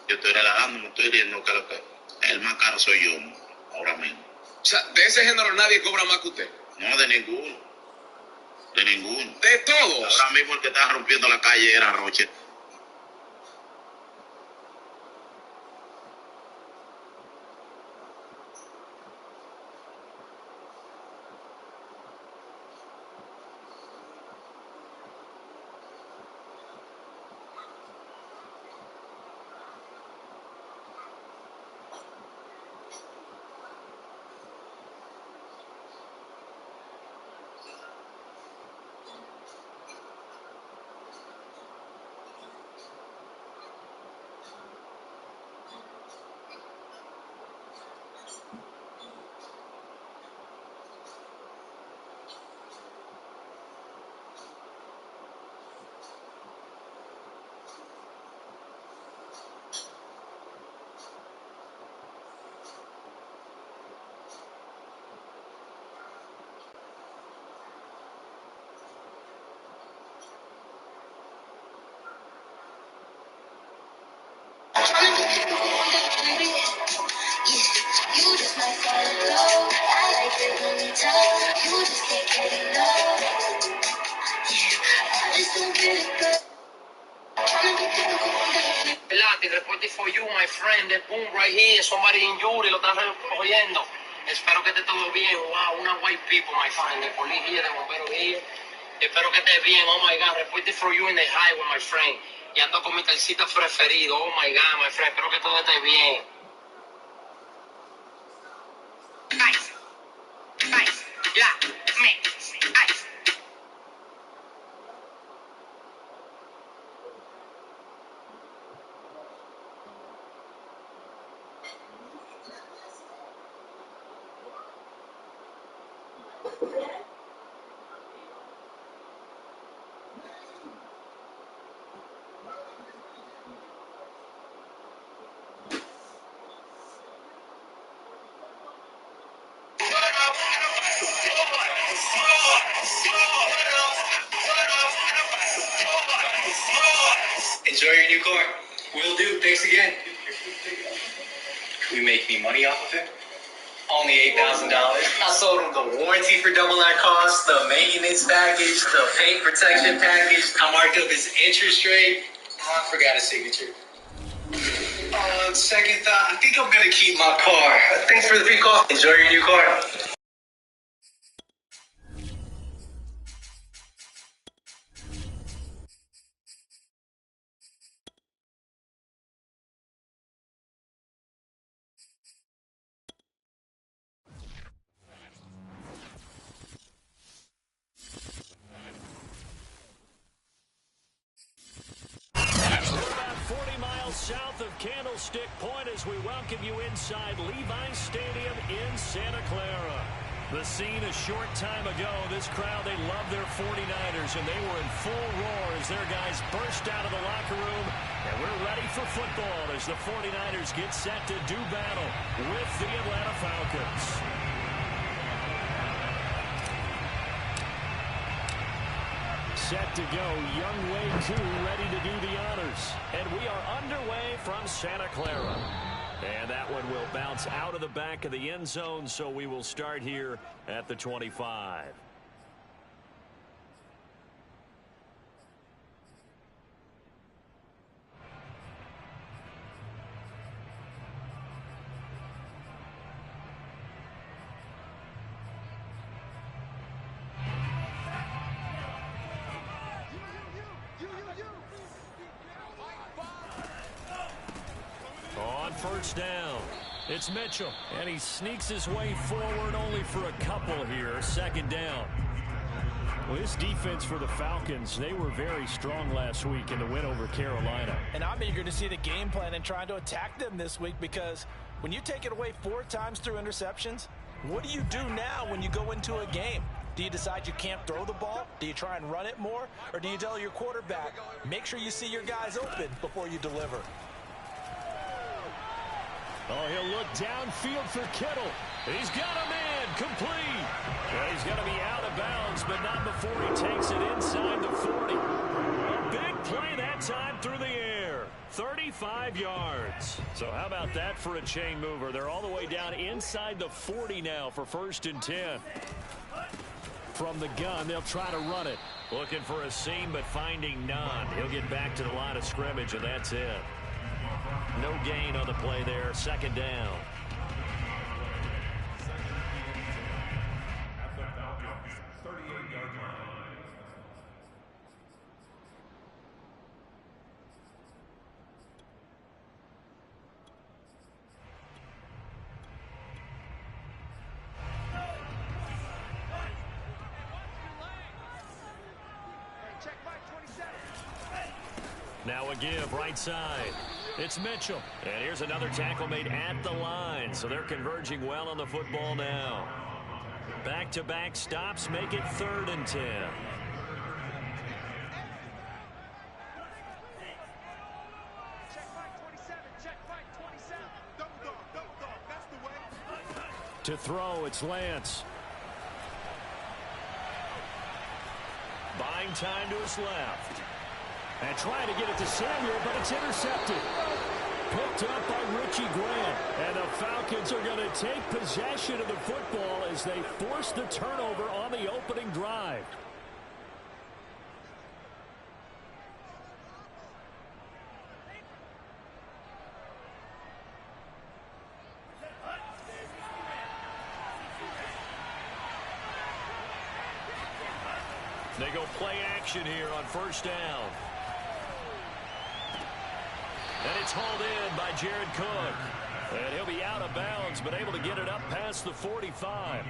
Yo estoy relajando, me estoy riendo que el más caro soy yo ahora mismo. O sea, de ese género nadie cobra más que usted. No, de ninguno. De ninguno. De todos. Ahora mismo el que estaba rompiendo la calle era Roche. Reporting for you, my friend. The boom right here. Somebody injured. Lo están recogiendo. Espero que esté todo bien. Wow, una white people, my friend. The police here, the bomberos here. Espero que esté bien. Oh my God, reporting for you in the highway, my friend. Y ando con mi calcita preferido. Oh my God, my friend. Espero que todo esté bien. Ice. Ice. La. Mix. Ice. Enjoy your new car. Will do. Thanks again. Can we make any money off of it? Only $8,000. I sold him the warranty for double that cost, the maintenance package, the paint protection package. I marked up his interest rate. Oh, I forgot his signature. On second thought, I think I'm gonna keep my car. Thanks for the free call. Enjoy your new car. South of Candlestick Point as we welcome you inside Levi's Stadium in Santa Clara. The scene a short time ago, this crowd, they love their 49ers, and they were in full roar as their guys burst out of the locker room. And we're ready for football as the 49ers get set to do battle with the Atlanta Falcons. Set to go, Young Wei Koo ready to do the honors. And we are underway from Santa Clara. And that one will bounce out of the back of the end zone, so we will start here at the 25. First down. It's Mitchell, and he sneaks his way forward only for a couple here. Second down. Well, this defense for the Falcons, they were very strong last week in the win over Carolina. And I'm eager to see the game plan and trying to attack them this week, because when you take it away 4 times through interceptions, what do you do now when you go into a game? Do you decide you can't throw the ball? Do you try and run it more? Or do you tell your quarterback, make sure you see your guys open before you deliver? Oh, he'll look downfield for Kittle. He's got a man complete. Well, he's going to be out of bounds, but not before he takes it inside the 40. A big play that time through the air. 35 35 yards. So how about that for a chain mover? They're all the way down inside the 40 now for 1st and 10. From the gun, they'll try to run it. Looking for a seam, but finding none. He'll get back to the line of scrimmage, and that's it. No gain on the play there. 2nd down. Now a give right side. It's Mitchell. And here's another tackle made at the line. So they're converging well on the football now. Back-to-back stops make it 3rd and 10. To throw, it's Lance. Buying time to his left. And trying to get it to Samuel, but it's intercepted. Picked up by Richie Grant. And the Falcons are going to take possession of the football as they force the turnover on the opening drive. They go play action here on 1st down. And it's hauled in by Jared Cook. And he'll be out of bounds, but able to get it up past the 45.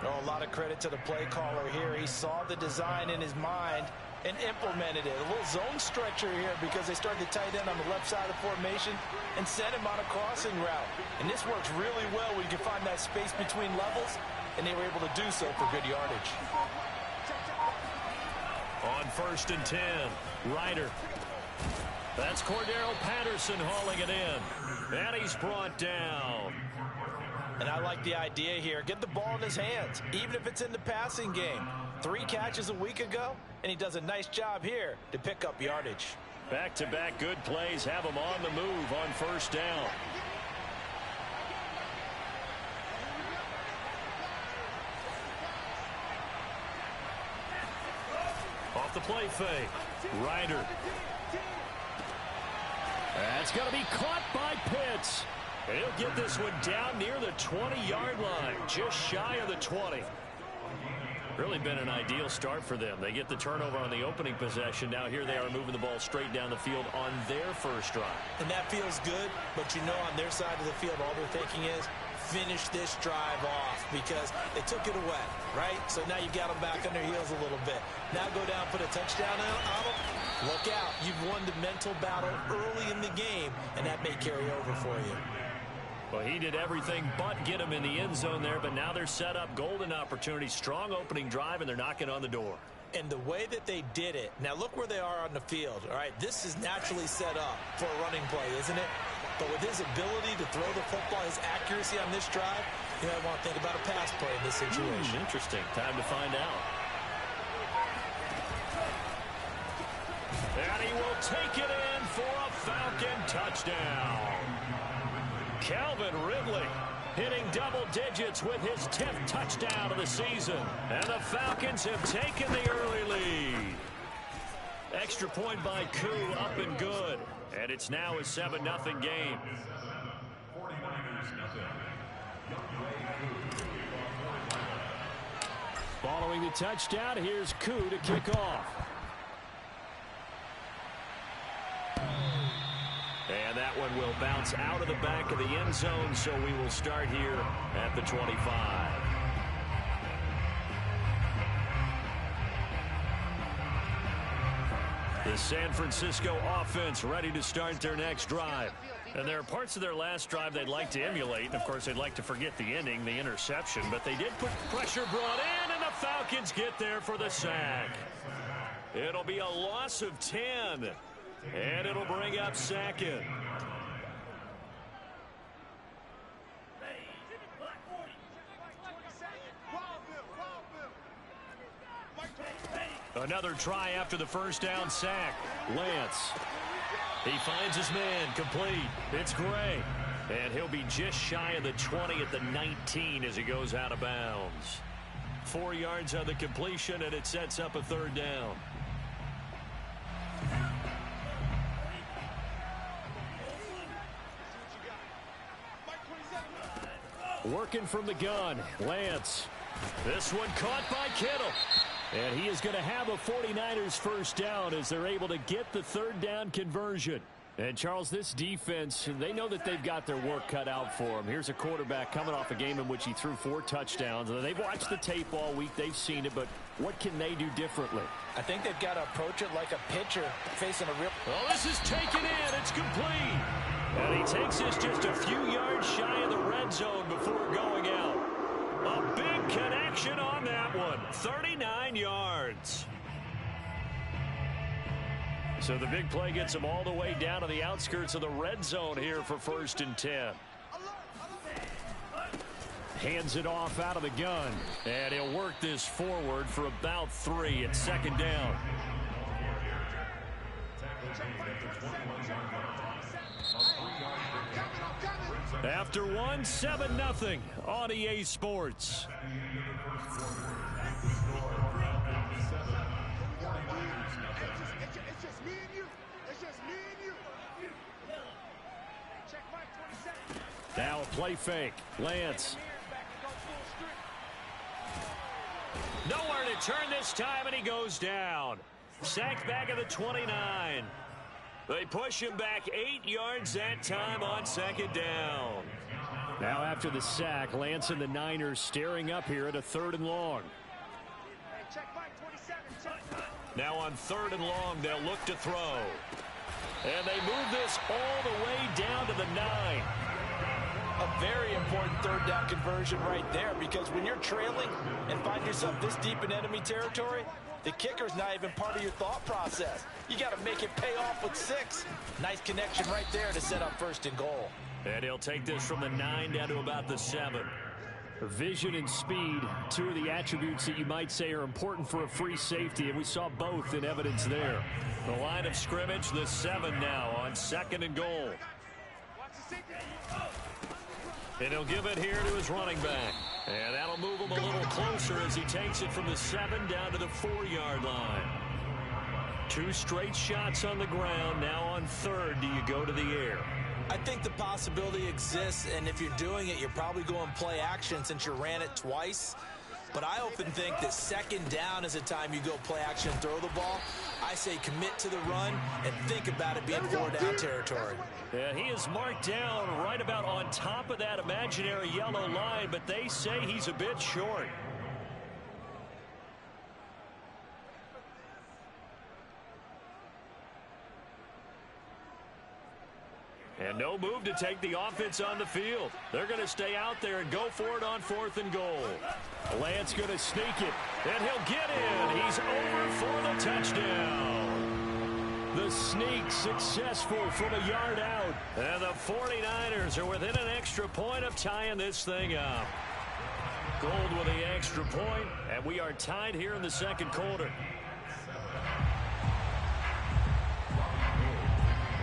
Oh, a lot of credit to the play caller here. He saw the design in his mind and implemented it. A little zone stretcher here because they started to tight end on the left side of the formation and sent him on a crossing route. And this works really well when you can find that space between levels, and they were able to do so for good yardage. On 1st and 10, Ryder. That's Cordero Patterson hauling it in. And he's brought down. And I like the idea here. Get the ball in his hands, even if it's in the passing game. 3 catches a week ago, and he does a nice job here to pick up yardage. Back-to-back good plays have him on the move on 1st down. Off the play fake. Ryder. That's going to be caught by Pitts. And he'll get this one down near the 20-yard line, just shy of the 20. Really been an ideal start for them. They get the turnover on the opening possession. Now here they are moving the ball straight down the field on their first drive. And that feels good, but you know on their side of the field all they're thinking is finish this drive off because they took it away, right? So now you got them back on their heels a little bit. Now go down, put a touchdown on them. Look out. You've won the mental battle early in the game, and that may carry over for you. Well, he did everything but get him in the end zone there, but now they're set up. Golden opportunity, strong opening drive, and they're knocking on the door. And the way that they did it, now look where they are on the field, all right? This is naturally set up for a running play, isn't it? But with his ability to throw the football, his accuracy on this drive, you might want to think about a pass play in this situation. Interesting. Time to find out. And he will take it in for a Falcon touchdown. Calvin Ridley hitting double digits with his 10th touchdown of the season. And the Falcons have taken the early lead. Extra point by Koo, up and good. And it's now a 7-0 game. Following the touchdown, here's Koo to kick off. And that one will bounce out of the back of the end zone, so we will start here at the 25. The San Francisco offense ready to start their next drive. And there are parts of their last drive they'd like to emulate. And, of course, they'd like to forget the ending, the interception. But they did put pressure brought in, and the Falcons get there for the sack. It'll be a loss of 10. And it'll bring up 2nd. Another try after the first down sack. Lance. He finds his man, complete. It's Gray. And he'll be just shy of the 20 at the 19 as he goes out of bounds. 4 yards on the completion, and it sets up a third down. Working from the gun, Lance. This one caught by Kittle. And he is going to have a 49ers first down as they're able to get the third down conversion. And, Charles, this defense, they know that they've got their work cut out for them. Here's a quarterback coming off a game in which he threw 4 touchdowns. And they've watched the tape all week. They've seen it. But what can they do differently? I think they've got to approach it like a pitcher facing a real... Oh, this is taken in. It's complete. And he takes this just a few yards shy of the red zone before going out. A big connection on that one. 39 yards. So the big play gets him all the way down to the outskirts of the red zone here for 1st and 10. Hands it off out of the gun. And he'll work this forward for about 3 at 2nd down. After 1, 7-0 on EA Sports. Now a play fake. Lance. Nowhere to turn this time, and he goes down. Sacked back at the 29. They push him back 8 yards that time on 2nd down. Now after the sack, Lance and the Niners staring up here at a 3rd and long. Now on 3rd and long, they'll look to throw. And they move this all the way down to the 9. A very important 3rd down conversion right there, because when you're trailing and find yourself this deep in enemy territory, the kicker's not even part of your thought process. You got to make it pay off with 6. Nice connection right there to set up 1st and goal. And he'll take this from the 9 down to about the 7. Vision and speed, 2 of the attributes that you might say are important for a free safety, and we saw both in evidence there. The line of scrimmage, the 7 now on 2nd and goal. And he'll give it here to his running back. And that'll move him a little closer as he takes it from the 7 down to the 4-yard line. 2 straight shots on the ground. Now on 3rd, do you go to the air? I think the possibility exists, and if you're doing it, you're probably going play action since you ran it twice. But I often think that 2nd down is a time you go play action and throw the ball. I say commit to the run and think about it being 4-down territory. Yeah, he is marked down right about on top of that imaginary yellow line, but they say he's a bit short. And no move to take the offense on the field. They're going to stay out there and go for it on 4th and goal. Lance going to sneak it, and he'll get in. He's over for the touchdown. The sneak successful from a yard out. And the 49ers are within an extra point of tying this thing up. Gold with the extra point, and we are tied here in the 2nd quarter.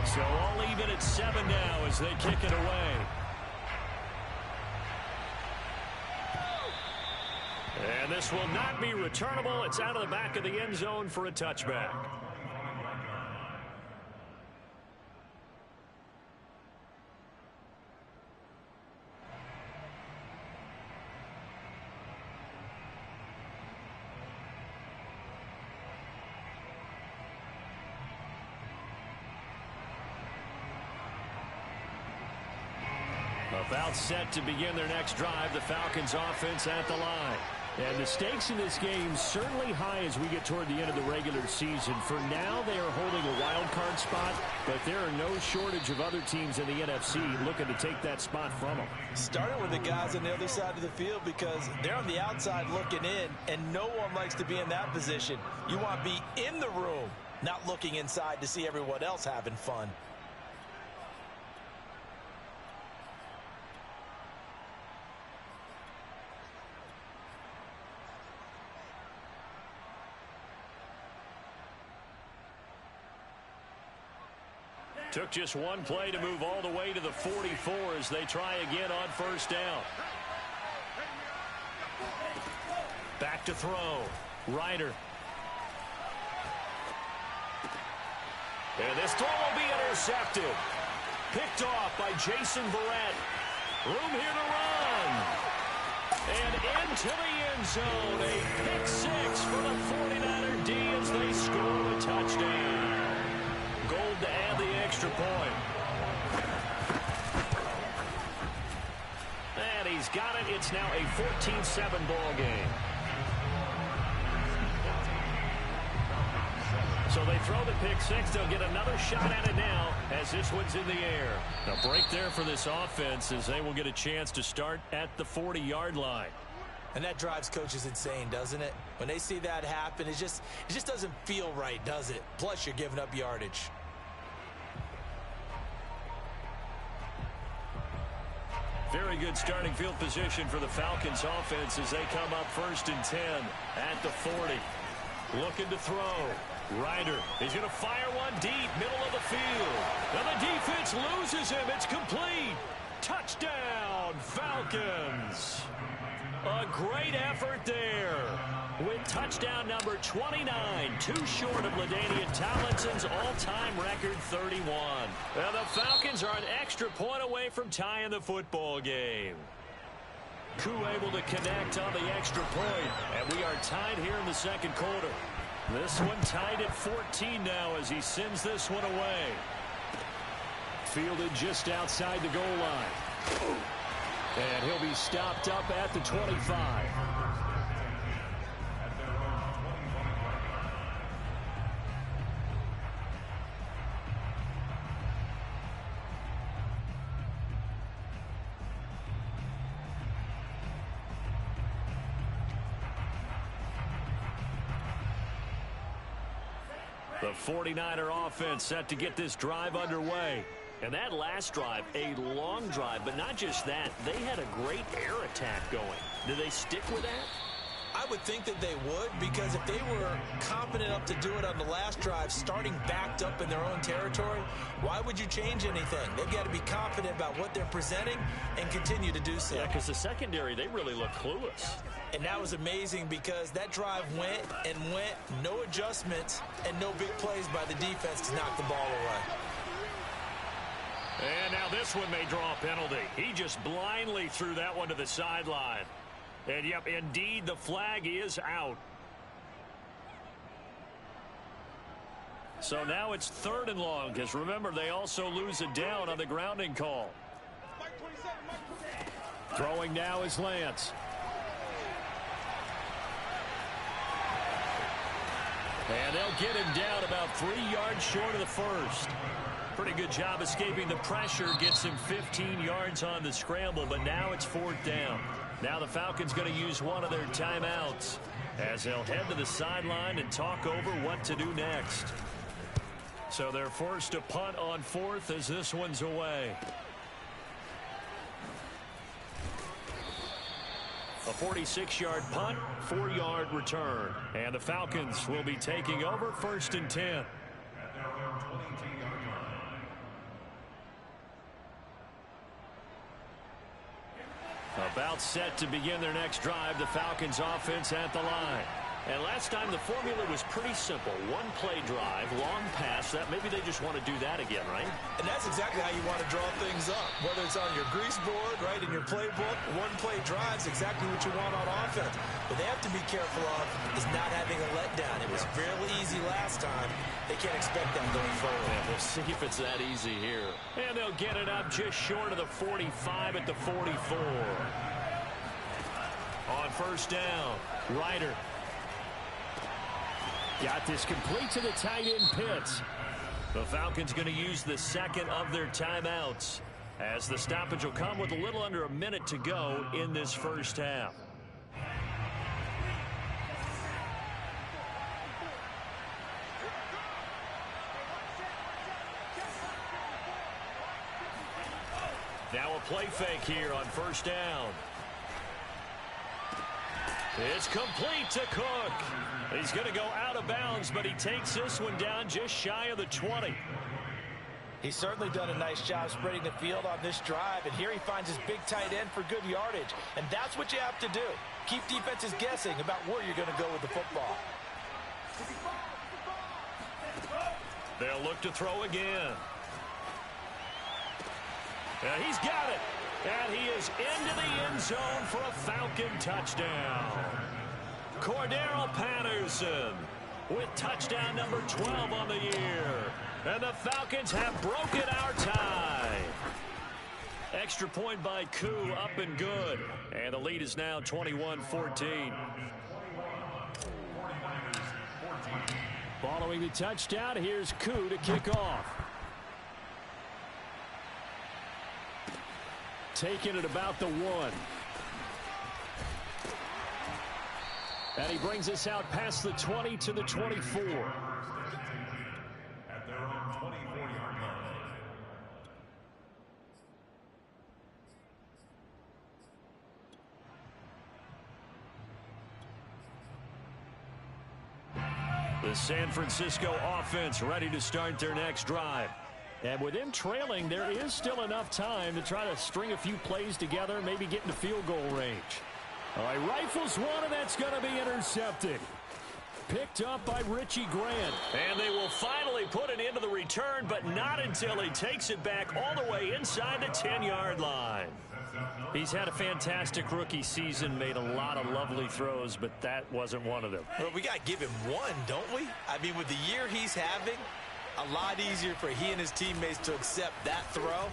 So all even at 7 now as they kick it away. And this will not be returnable. It's out of the back of the end zone for a touchback. About set to begin their next drive, the Falcons offense at the line. And the stakes in this game certainly high as we get toward the end of the regular season. For now, they are holding a wild card spot, but there are no shortage of other teams in the NFC looking to take that spot from them. Starting with the guys on the other side of the field, because they're on the outside looking in, and no one likes to be in that position. You want to be in the room, not looking inside to see everyone else having fun. Took just one play to move all the way to the 44 as they try again on first down. Back to throw. Ryder. And this throw will be intercepted. Picked off by Jason Verrett. Room here to run. And into the end zone. A pick six for the 49er D as they score the touchdown. Gold to add the extra point. And he's got it. It's now a 14-7 ball game. So they throw the pick six. They'll get another shot at it now as this one's in the air. A break there for this offense as they will get a chance to start at the 40-yard line. And that drives coaches insane, doesn't it? When they see that happen, it just doesn't feel right, does it? Plus, you're giving up yardage. Very good starting field position for the Falcons offense as they come up 1st and 10 at the 40. Looking to throw. Ryder, he's going to fire one deep, middle of the field. Now the defense loses him. It's complete. Touchdown, Falcons. A great effort there with touchdown number 29, too short of LaDainian Tomlinson's all-time record 31. Now the Falcons are an extra point away from tying the football game. Koo able to connect on the extra point, and we are tied here in the second quarter. This one tied at 14 now as he sends this one away. Fielded just outside the goal line. And he'll be stopped up at the 25. The 49er offense set to get this drive underway. And that last drive, a long drive, but not just that. They had a great air attack going. Do they stick with that? I would think that they would, because if they were confident enough to do it on the last drive, starting backed up in their own territory, why would you change anything? They've got to be confident about what they're presenting and continue to do so. Yeah, because the secondary, they really look clueless. And that was amazing because that drive went and went, no adjustments, and no big plays by the defense to knock the ball away. And now this one may draw a penalty. He just blindly threw that one to the sideline. And, yep, indeed, the flag is out. So now it's 3rd and long, because remember, they also lose a down on the grounding call. Throwing now is Lance. And they'll get him down about 3 yards short of the first. Pretty good job escaping the pressure. Gets him 15 yards on the scramble, but now it's 4th down. Now the Falcons going to use one of their timeouts as they'll head to the sideline and talk over what to do next. So they're forced to punt on 4th as this one's away. A 46-yard punt, 4-yard return. And the Falcons will be taking over 1st and 10. About set to begin their next drive, the Falcons offense at the line. And last time the formula was pretty simple. One play drive, long pass. That maybe they just want to do that again, right? And that's exactly how you want to draw things up. Whether it's on your grease board, right, in your playbook, one play drive's exactly what you want on offense. What they have to be careful of is not having a letdown. It was fairly easy last time. They can't expect that going forward. Yeah, we'll see if it's that easy here. And they'll get it up just short of the 45 at the 44. On 1st down, Ryder. Got this complete to the tight end Pitts. The Falcons going to use the second of their timeouts as the stoppage will come with a little under a minute to go in this first half. Now a play fake here on 1st down. It's complete to Cook. He's going to go out of bounds, but he takes this one down just shy of the 20. He's certainly done a nice job spreading the field on this drive, and here he finds his big tight end for good yardage. And that's what you have to do. Keep defenses guessing about where you're going to go with the football. They'll look to throw again. And he's got it. And he is into the end zone for a Falcon touchdown. Cordero Patterson with touchdown number 12 on the year. And the Falcons have broken our tie. Extra point by Koo, up and good. And the lead is now 21-14. Following the touchdown, here's Koo to kick off. Taking it about the 1. And he brings us out past the 20 to the 24. At their own 24-yard line. The San Francisco offense ready to start their next drive. And with him trailing, there is still enough time to try to string a few plays together, maybe get into field goal range. All right, rifles one, and that's going to be intercepted. Picked up by Richie Grant. And they will finally put it into the return, but not until he takes it back all the way inside the 10-yard line. He's had a fantastic rookie season, made a lot of lovely throws, but that wasn't one of them. Well, we got to give him one, don't we? I mean, with the year he's having, a lot easier for he and his teammates to accept that throw,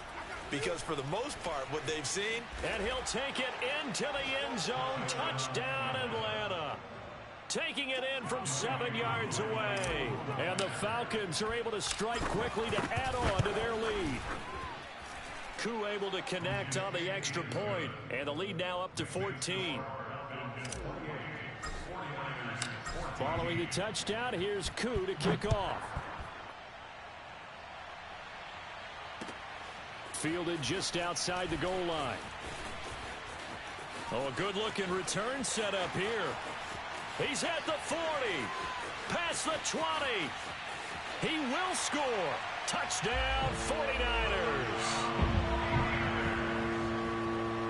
because for the most part, what they've seen. And he'll take it into the end zone. Touchdown, Atlanta. Taking it in from 7 yards away. And the Falcons are able to strike quickly to add on to their lead. Koo able to connect on the extra point. And the lead now up to 14. Following the touchdown, here's Koo to kick off. Fielded just outside the goal line. Oh, a good-looking return set up here. He's at the 40. Past the 20. He will score. Touchdown, 49ers.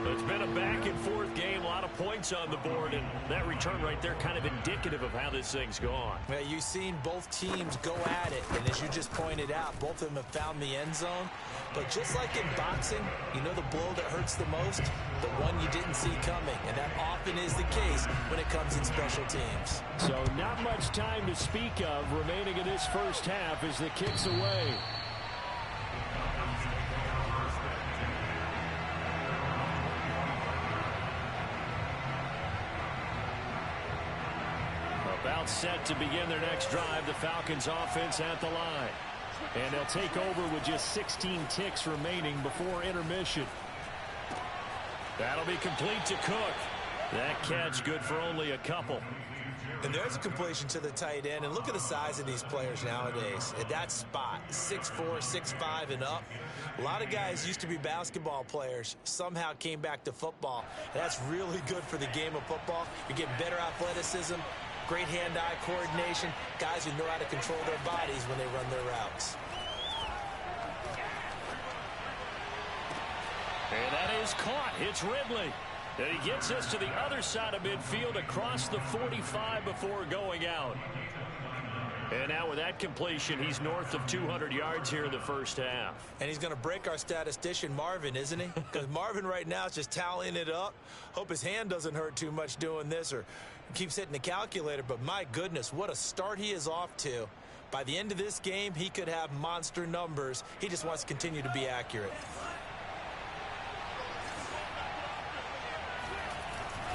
It's been a back-and-forth game, a lot of points on the board, and that return right there kind of indicative of how this thing's gone. Well, you've seen both teams go at it, and as you just pointed out, both of them have found the end zone. But just like in boxing, you know the blow that hurts the most? The one you didn't see coming, and that often is the case when it comes in special teams. So not much time to speak of remaining in this first half as the kick's away. About set to begin their next drive, the Falcons offense at the line. And they'll take over with just 16 ticks remaining before intermission. That'll be complete to Cook. That catch good for only a couple. And there's a completion to the tight end. And look at the size of these players nowadays. At that spot, 6'4", 6'5", and up. A lot of guys used to be basketball players, somehow came back to football. And that's really good for the game of football. You're getting better athleticism, great hand-eye coordination, guys who know how to control their bodies when they run their routes. And that is caught. It's Ridley. And he gets us to the other side of midfield across the 45 before going out. And now with that completion, he's north of 200 yards here in the first half. And he's going to break our statistician, Marvin, isn't he? Because Marvin right now is just tallying it up. Hope his hand doesn't hurt too much doing this or keeps hitting the calculator. But my goodness, what a start he is off to. By the end of this game, he could have monster numbers. He just wants to continue to be accurate.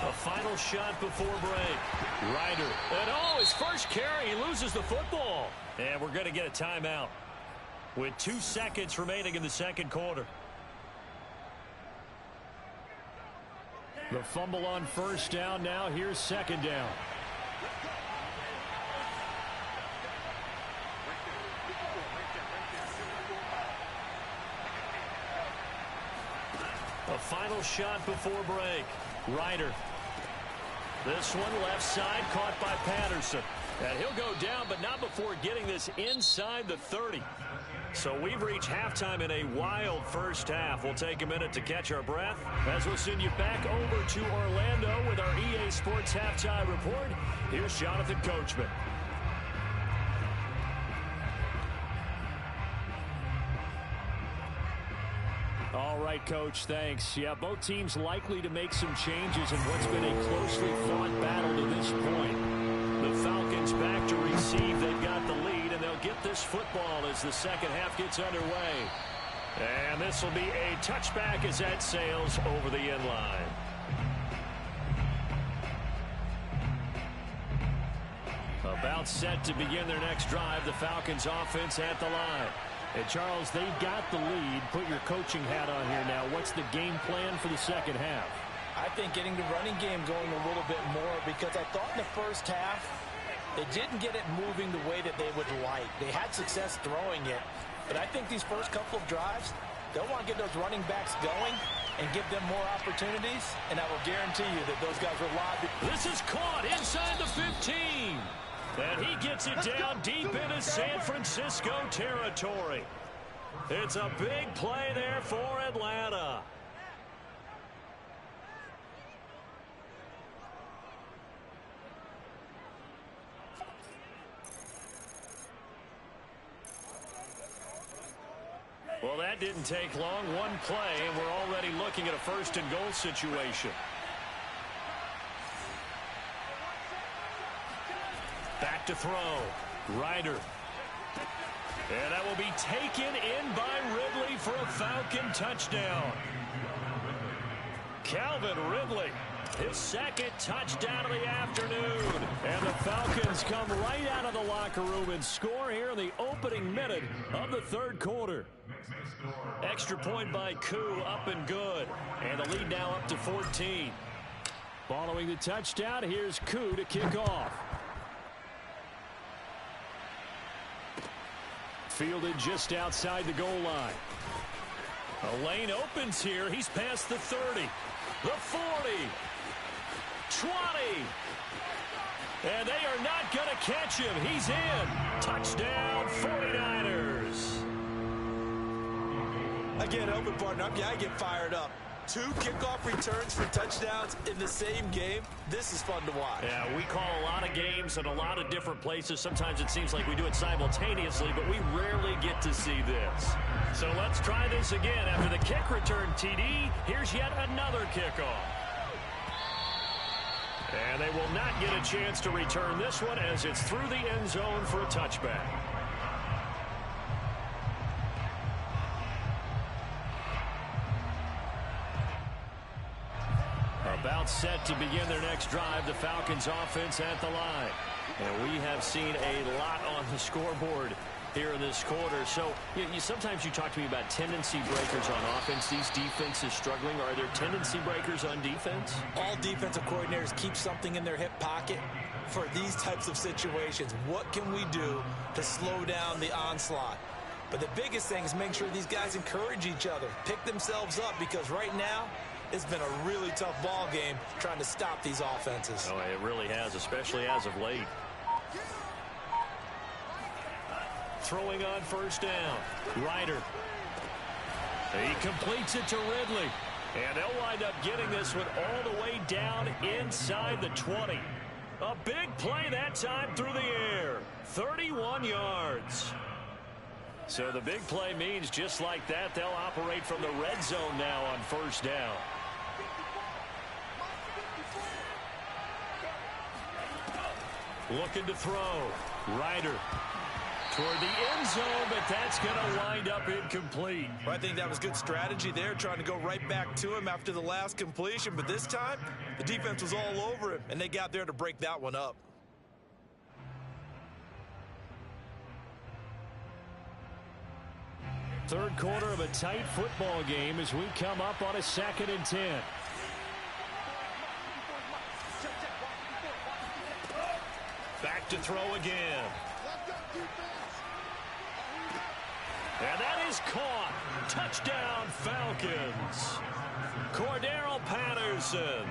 A final shot before break. Ryder. And oh, his first carry, he loses the football. And we're going to get a timeout with 2 seconds remaining in the second quarter. The fumble on first down now. Here's second down. A final shot before break. Ryder. This one left side caught by Patterson. And he'll go down, but not before getting this inside the 30. So we've reached halftime in a wild first half. We'll take a minute to catch our breath as we'll send you back over to Orlando with our EA Sports Halftime Report. Here's Jonathan Coachman. All right, Coach, thanks. Yeah, both teams likely to make some changes in what's been a closely fought battle to this point. The Falcons back to receive. They've got the lead, and they'll get this football as the second half gets underway. And this will be a touchback as that sails over the end line. About set to begin their next drive, the Falcons offense at the line. And, Charles, they've got the lead. Put your coaching hat on here now. What's the game plan for the second half? I think getting the running game going a little bit more, because I thought in the first half they didn't get it moving the way that they would like. They had success throwing it, but I think these first couple of drives, they'll want to get those running backs going and give them more opportunities, and I will guarantee you that those guys will lob it. This is caught inside the 15. And he gets it down deep into San Francisco territory. It's a big play there for Atlanta. Well, that didn't take long. One play, and we're already looking at a first and goal situation. Back to throw. Ryder. And that will be taken in by Ridley for a Falcon touchdown. Calvin Ridley, his second touchdown of the afternoon. And the Falcons come right out of the locker room and score here in the opening minute of the third quarter. Extra point by Koo, up and good. And the lead now up to 14. Following the touchdown, here's Koo to kick off. Fielded just outside the goal line. A lane opens here. He's past the 30, the 40, 20. And they are not going to catch him. He's in. Touchdown, 49ers. Again, open partner, I get fired up. 2 kickoff returns for touchdowns in the same game. This is fun to watch. Yeah, we call a lot of games in a lot of different places. Sometimes it seems like we do it simultaneously, but we rarely get to see this. So let's try this again. After the kick return TD, here's yet another kickoff. And they will not get a chance to return this one as it's through the end zone for a touchback. About set to begin their next drive, the Falcons offense at the line. And we have seen a lot on the scoreboard here in this quarter. So sometimes you talk to me about tendency breakers on offense. These defenses struggling. Are there tendency breakers on defense? All defensive coordinators keep something in their hip pocket for these types of situations. What can we do to slow down the onslaught? But the biggest thing is make sure these guys encourage each other, pick themselves up, because right now, it's been a really tough ball game trying to stop these offenses. Oh, it really has, especially as of late. Throwing on first down. Ryder. He completes it to Ridley. And they'll wind up getting this one all the way down inside the 20. A big play that time through the air. 31 yards. So the big play means just like that, they'll operate from the red zone now on first down. Looking to throw. Ryder toward the end zone, but that's going to wind up incomplete. Well, I think that was good strategy there, trying to go right back to him after the last completion. But this time, the defense was all over him, and they got there to break that one up. Third quarter of a tight football game as we come up on a 2nd and 10. Back to throw again. And that is caught. Touchdown, Falcons. Cordero Patterson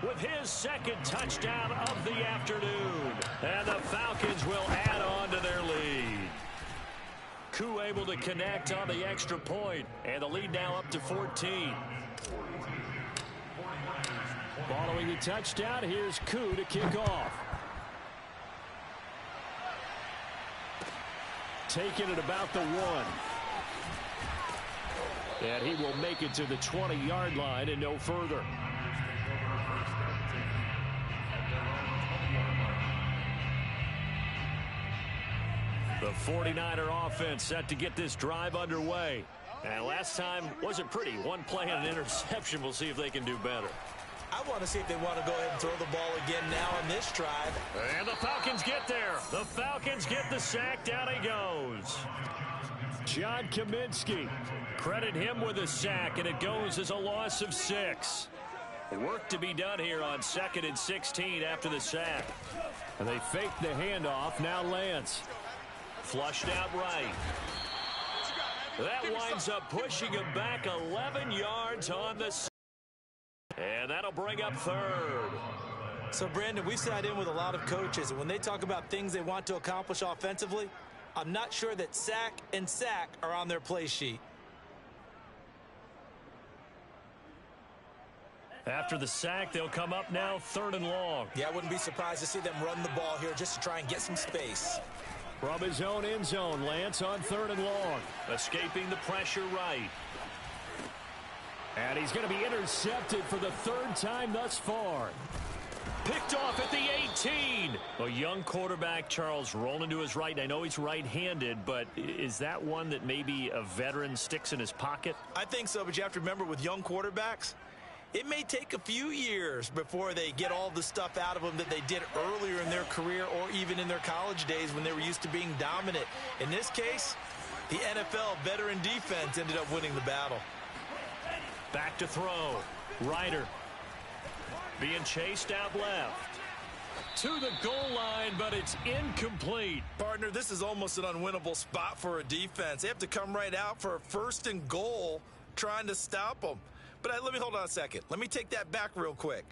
with his second touchdown of the afternoon. And the Falcons will add on to their lead. Koo able to to connect on the extra point, and the lead now up to 14. Following the touchdown, here's Koo to kick off. Taking it about the 1. And he will make it to the 20-yard line and no further. The 49er offense set to get this drive underway. And last time wasn't pretty. One play and an interception. We'll see if they can do better. I want to see if they want to go ahead and throw the ball again now on this drive. And the Falcons get there. The Falcons get the sack. Down he goes. John Kaminsky. Credit him with a sack, and it goes as a loss of 6. Work to be done here on 2nd and 16 after the sack. And they fake the handoff. Now Lance. Flushed out right. That winds up pushing him back 11 yards on the sack. And that'll bring up 3rd. So, Brandon, we've sat in with a lot of coaches, and when they talk about things they want to accomplish offensively, I'm not sure that sack and sack are on their play sheet. After the sack, they'll come up now 3rd and long. Yeah, I wouldn't be surprised to see them run the ball here just to try and get some space. From his own end zone, Lance on 3rd and long. Escaping the pressure right. And he's going to be intercepted for the 3rd time thus far. Picked off at the 18. A young quarterback, Charles, rolling to his right. I know he's right-handed, but is that one that maybe a veteran sticks in his pocket? I think so, but you have to remember with young quarterbacks, it may take a few years before they get all the stuff out of them that they did earlier in their career or even in their college days when they were used to being dominant. In this case, the NFL veteran defense ended up winning the battle. Back to throw. Ryder being chased out left. To the goal line, but it's incomplete. Partner, this is almost an unwinnable spot for a defense. They have to come right out for a 1st and goal trying to stop them. But let me hold on a second. Let me take that back real quick.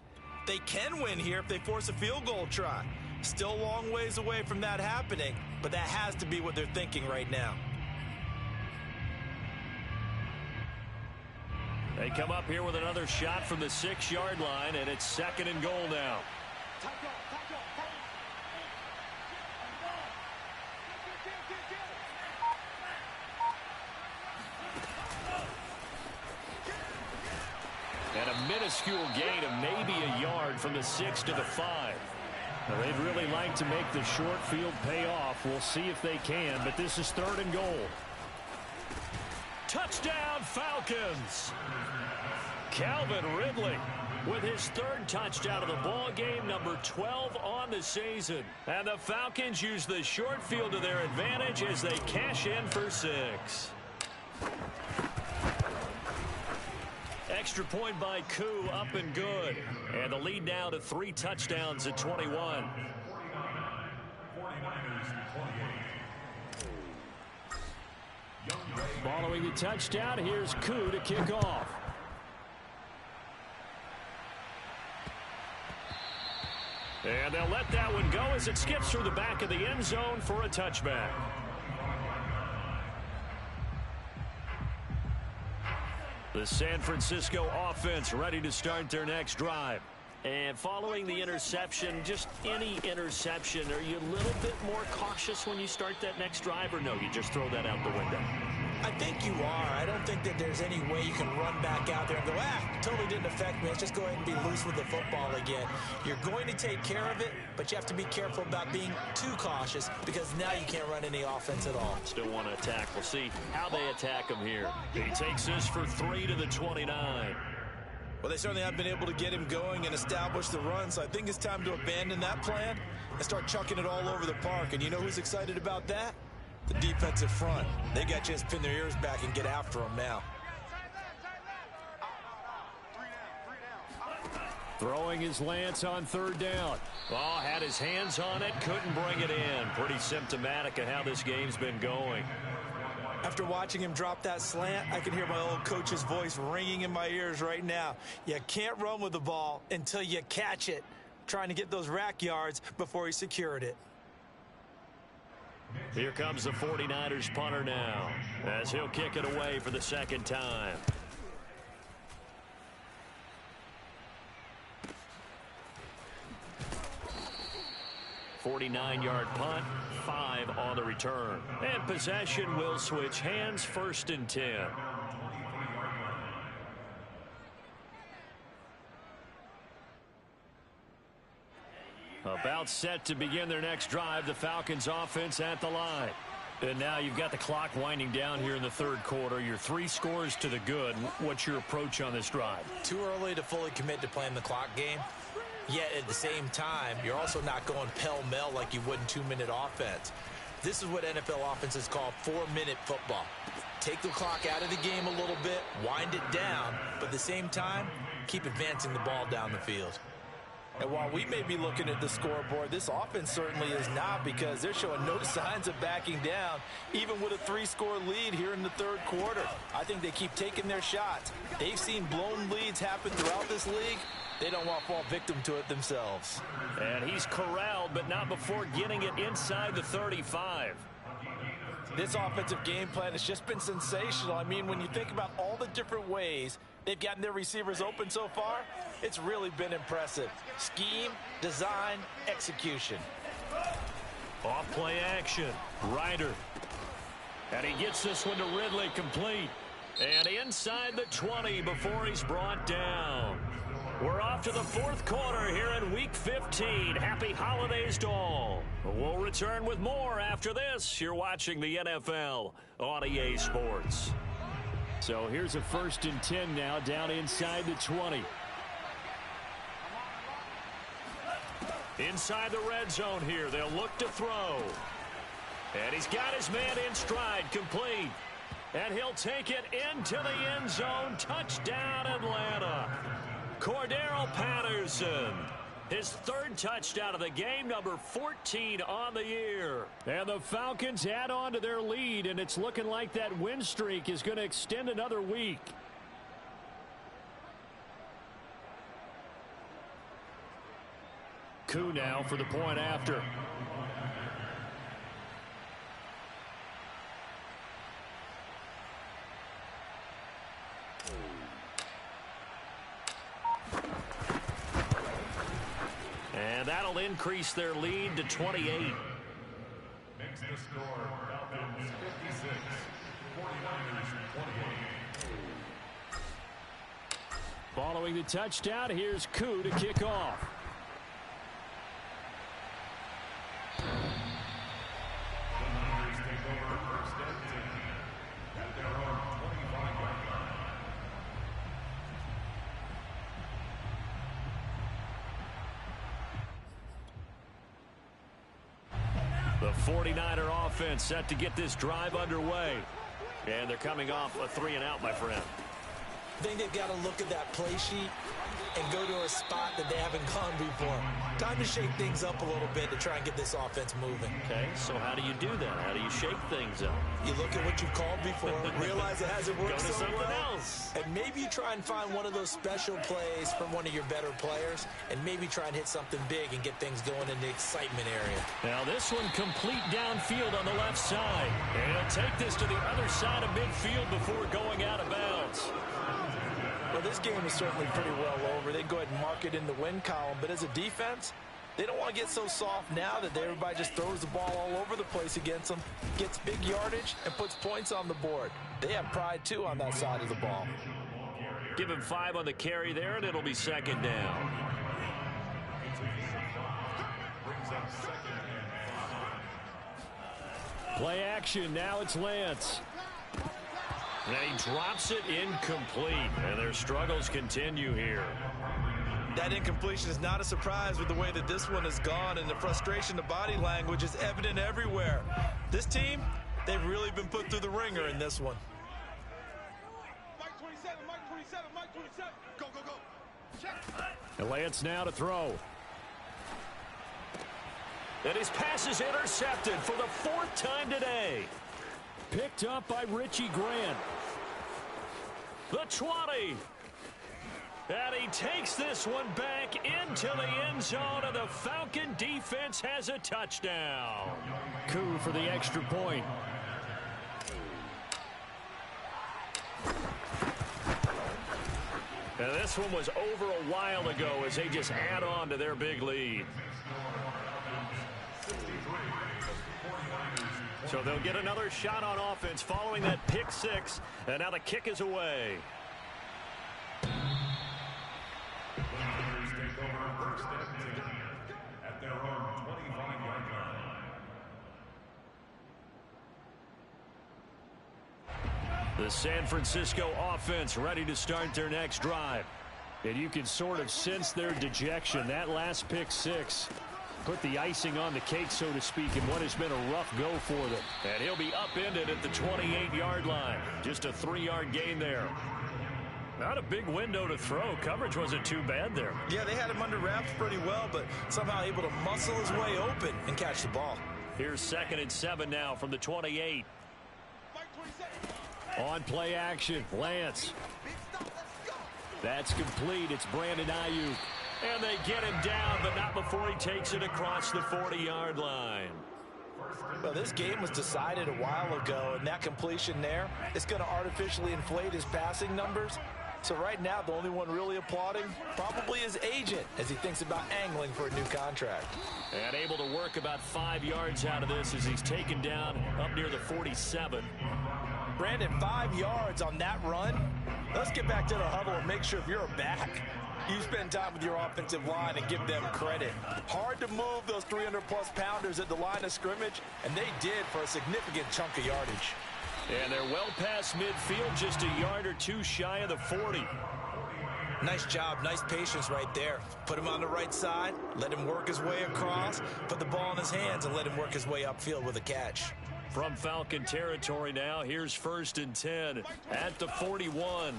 They can win here if they force a field goal try. Still a long ways away from that happening, but that has to be what they're thinking right now. They come up here with another shot from the 6-yard line, and it's 2nd and goal now. And a minuscule gain of maybe a yard from the 6 to the 5. Now, they'd really like to make the short field pay off. We'll see if they can, but this is 3rd and goal. Touchdown, Falcons! Calvin Ridley with his 3rd touchdown of the ball game, number 12 on the season. And the Falcons use the short field to their advantage as they cash in for 6. Extra point by Koo, up and good. And the lead now to 3 touchdowns at 21. Following the touchdown, here's Koo to kick off. And they'll let that one go as it skips through the back of the end zone for a touchback. The San Francisco offense ready to start their next drive. And following the interception, just any interception, are you a little bit more cautious when you start that next drive, or no, you just throw that out the window? I think you are. I don't think that there's any way you can run back out there and go, totally didn't affect me. Let's just go ahead and be loose with the football again. You're going to take care of it, but you have to be careful about being too cautious because now you can't run any offense at all. Still want to attack. We'll see how they attack him here. He takes this for 3 to the 29. Well, they certainly have been able to get him going and establish the run, so I think it's time to abandon that plan and start chucking it all over the park. And you know who's excited about that? The defensive front. They got a chance to pin their ears back and get after him now. Throwing his Lance on 3rd down. Oh, had his hands on it, couldn't bring it in. Pretty symptomatic of how this game's been going. After watching him drop that slant, I can hear my old coach's voice ringing in my ears right now. You can't run with the ball until you catch it. Trying to get those rack yards before he secured it. Here comes the 49ers punter now, as he'll kick it away for the second time. 49-yard punt, 5 on the return. And possession will switch hands, 1st and 10. About set to begin their next drive, the Falcons offense at the line. And now you've got the clock winding down here in the third quarter. You're 3 scores to the good. What's your approach on this drive? Too early to fully commit to playing the clock game. Yet at the same time, you're also not going pell-mell like you would in 2-minute offense. This is what NFL offenses call 4-minute football. Take the clock out of the game a little bit, wind it down, but at the same time, keep advancing the ball down the field. And while we may be looking at the scoreboard, this offense certainly is not, because they're showing no signs of backing down, even with a 3-score lead here in the third quarter. I think they keep taking their shots. They've seen blown leads happen throughout this league. They don't want to fall victim to it themselves. And he's corralled, but not before getting it inside the 35. This offensive game plan has just been sensational. I mean, when you think about all the different ways they've gotten their receivers open so far, it's really been impressive. Scheme, design, execution. Off play action. Ryder. And he gets this one to Ridley, complete. And inside the 20 before he's brought down. We're off to the fourth quarter here in Week 15. Happy holidays to all. We'll return with more after this. You're watching the NFL on EA Sports. So here's a 1st and 10 now, down inside the 20. Inside the red zone here. They'll look to throw. And he's got his man in stride, complete. And he'll take it into the end zone. Touchdown, Atlanta. Cordero Patterson, his 3rd touchdown of the game, number 14 on the year. And the Falcons add on to their lead, and it's looking like that win streak is going to extend another week. Koo now for the point after. And that'll increase their lead to 28. Makes the score Falcons 56, 49ers 28. Following the touchdown, here's Koo to kick off. The Niners take over 1st and 10 at their own 25-yard line. The 49er offense set to get this drive underway. And they're coming off a 3-and-out, my friend. I think they've got to look at that play sheet and go to a spot that they haven't gone before. Time to shake things up a little bit to try and get this offense moving. Okay, so how do you do that? How do you shake things up? You look at what you've called before, realize it hasn't worked Go to so something well, else. and maybe you try and find one of those special plays from one of your better players, and maybe try and hit something big and get things going in the excitement area. Now this one complete downfield on the left side. And he'll take this to the other side of midfield before going out of bounds. Well, this game is certainly pretty well over. They go ahead and mark it in the win column, but as a defense, they don't want to get so soft now that everybody just throws the ball all over the place against them, gets big yardage, and puts points on the board. They have pride, too, on that side of the ball. Give him 5 on the carry there, and it'll be 2nd down. Brings up 2nd and 5. Play action. Now it's Lance. And he drops it incomplete. And their struggles continue here. That incompletion is not a surprise with the way that this one has gone, and the frustration, the body language is evident everywhere. This team, they've really been put through the ringer in this one. Mike 27, Mike 27, Mike 27. Go, go, go. Check. And Lance now to throw. And his pass is intercepted for the 4th time today. Picked up by Richie Grant. The 20. And he takes this one back into the end zone, and the Falcon defense has a touchdown. Coup for the extra point. And this one was over a while ago as they just add on to their big lead. So they'll get another shot on offense following that pick six, and now the kick is away. At their own 25-yard line. The San Francisco offense ready to start their next drive. And you can sort of sense their dejection. That last pick six put the icing on the cake, so to speak, in what has been a rough go for them. And he'll be upended at the 28-yard line. Just a 3-yard gain there. Not a big window to throw. Coverage wasn't too bad there. Yeah, they had him under wraps pretty well, but somehow able to muscle his way open and catch the ball. Here's 2nd and 7 now from the 28. On play action, Lance. That's complete. It's Brandon Ayuk. And they get him down, but not before he takes it across the 40-yard line. Well, this game was decided a while ago, and that completion there is going to artificially inflate his passing numbers. So right now, the only one really applauding probably his agent as he thinks about angling for a new contract. And able to work about 5 yards out of this as he's taken down up near the 47. Brandon, 5 yards on that run. Let's get back to the huddle and make sure if you're a back, you spend time with your offensive line and give them credit. Hard to move those 300-plus pounders at the line of scrimmage, and they did for a significant chunk of yardage. And they're well past midfield, just a yard or two shy of the 40. Nice job, nice patience right there. Put him on the right side, let him work his way across, put the ball in his hands, and let him work his way upfield with a catch. From Falcon territory now, here's 1st and 10 at the 41.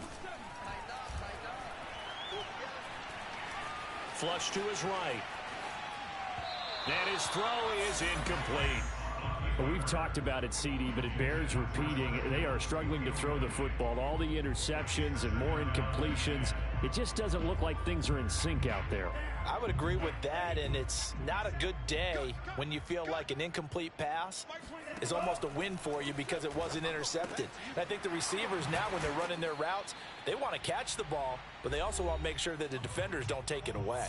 Flush to his right. And his throw is incomplete. Well, we've talked about it, CD, but it bears repeating. They are struggling to throw the football. All the interceptions and more incompletions. It just doesn't look like things are in sync out there. I would agree with that, and it's not a good day when you feel like an incomplete pass is almost a win for you because it wasn't intercepted. And I think the receivers now, when they're running their routes, they want to catch the ball, but they also want to make sure that the defenders don't take it away.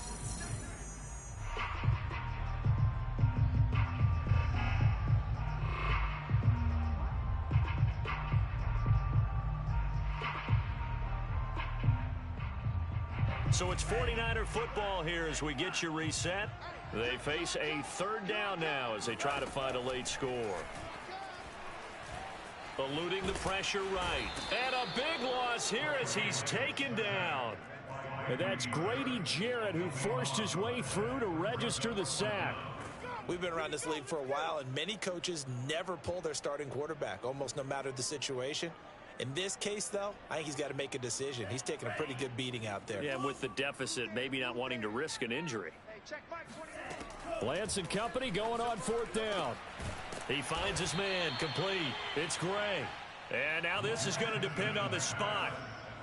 So it's 49er football here as we get you reset. They face a 3rd down now as they try to find a late score. Eluding the pressure right. And a big loss here as he's taken down. And that's Grady Jarrett who forced his way through to register the sack. We've been around this league for a while, and many coaches never pull their starting quarterback, almost no matter the situation. In this case, though, I think he's got to make a decision. He's taking a pretty good beating out there. Yeah, and with the deficit, maybe not wanting to risk an injury. Lance and company going on 4th down. He finds his man, complete. It's Gray. And now this is going to depend on the spot.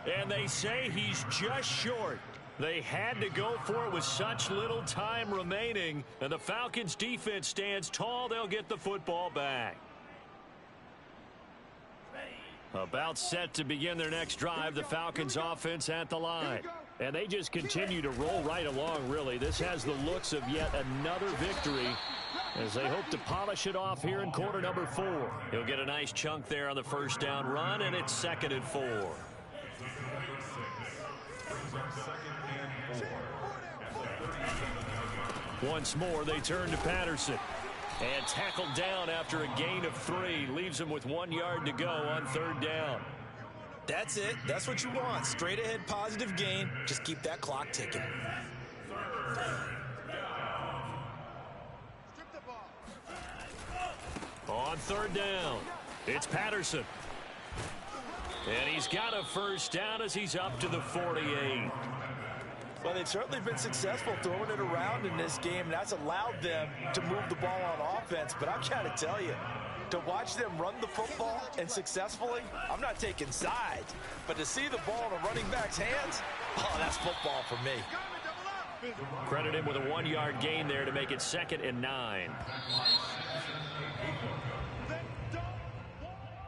And they say he's just short. They had to go for it with such little time remaining. And the Falcons defense stands tall. They'll get the football back. About set to begin their next drive, the Falcons offense at the line. And they just continue to roll right along, really. This has the looks of yet another victory as they hope to polish it off here in quarter number 4. He'll get a nice chunk there on the 1st down run, and it's 2nd and 4. Once more, they turn to Patterson. And tackled down after a gain of 3. Leaves him with 1 yard to go on 3rd down. That's it. That's what you want. Straight ahead positive gain. Just keep that clock ticking. On 3rd down, it's Patterson. And he's got a 1st down as he's up to the 48. Well, they've certainly been successful throwing it around in this game, and that's allowed them to move the ball on offense. But I've got to tell you, To watch them run the football and successfully, I'm not taking sides, but to see the ball in a running back's hands, oh, that's football for me. Credit him with a 1-yard gain there to make it 2nd and 9.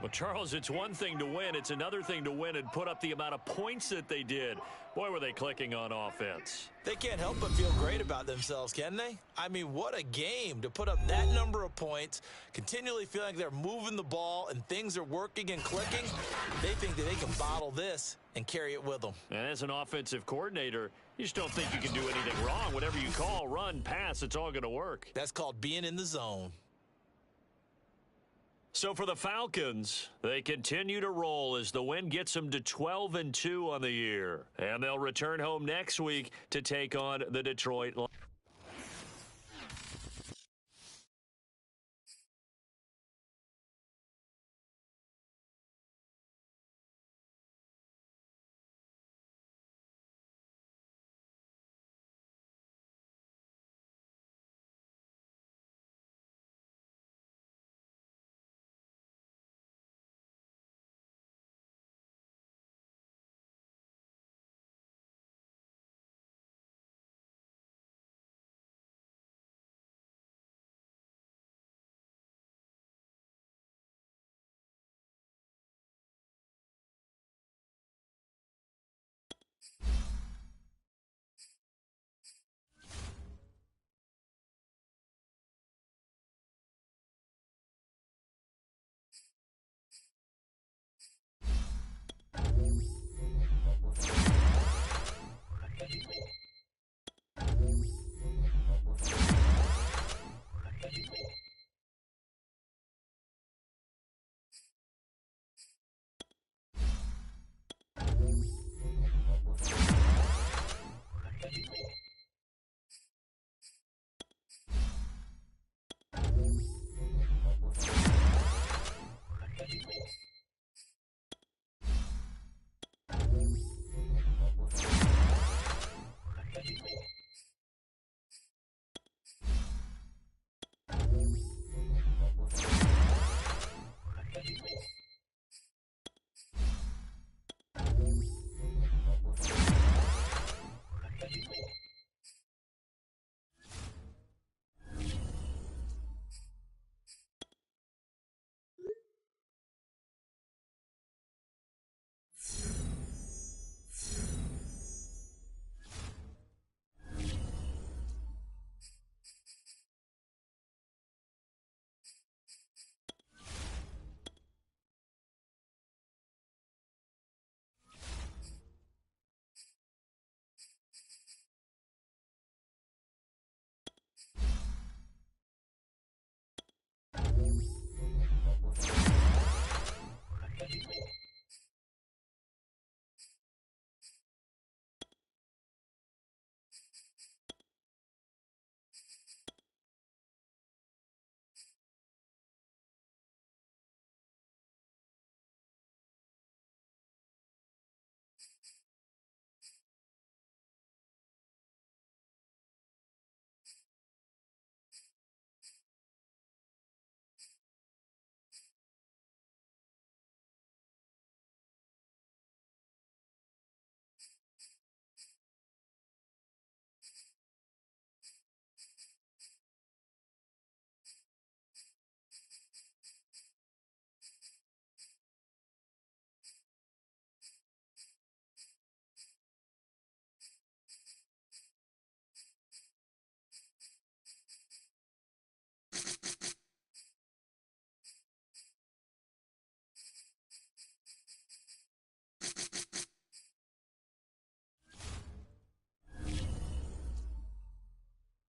Well, Charles, it's one thing to win. It's another thing to win and put up the amount of points that they did. Boy, were they clicking on offense. They can't help but feel great about themselves, can they? I mean, what a game to put up that number of points, continually feeling like they're moving the ball and things are working and clicking. They think that they can bottle this and carry it with them. And as an offensive coordinator, you just don't think you can do anything wrong. Whatever you call, run, pass, it's all going to work. That's called being in the zone. So for the Falcons, they continue to roll as the win gets them to 12-2 on the year. And they'll return home next week to take on the Detroit Lions.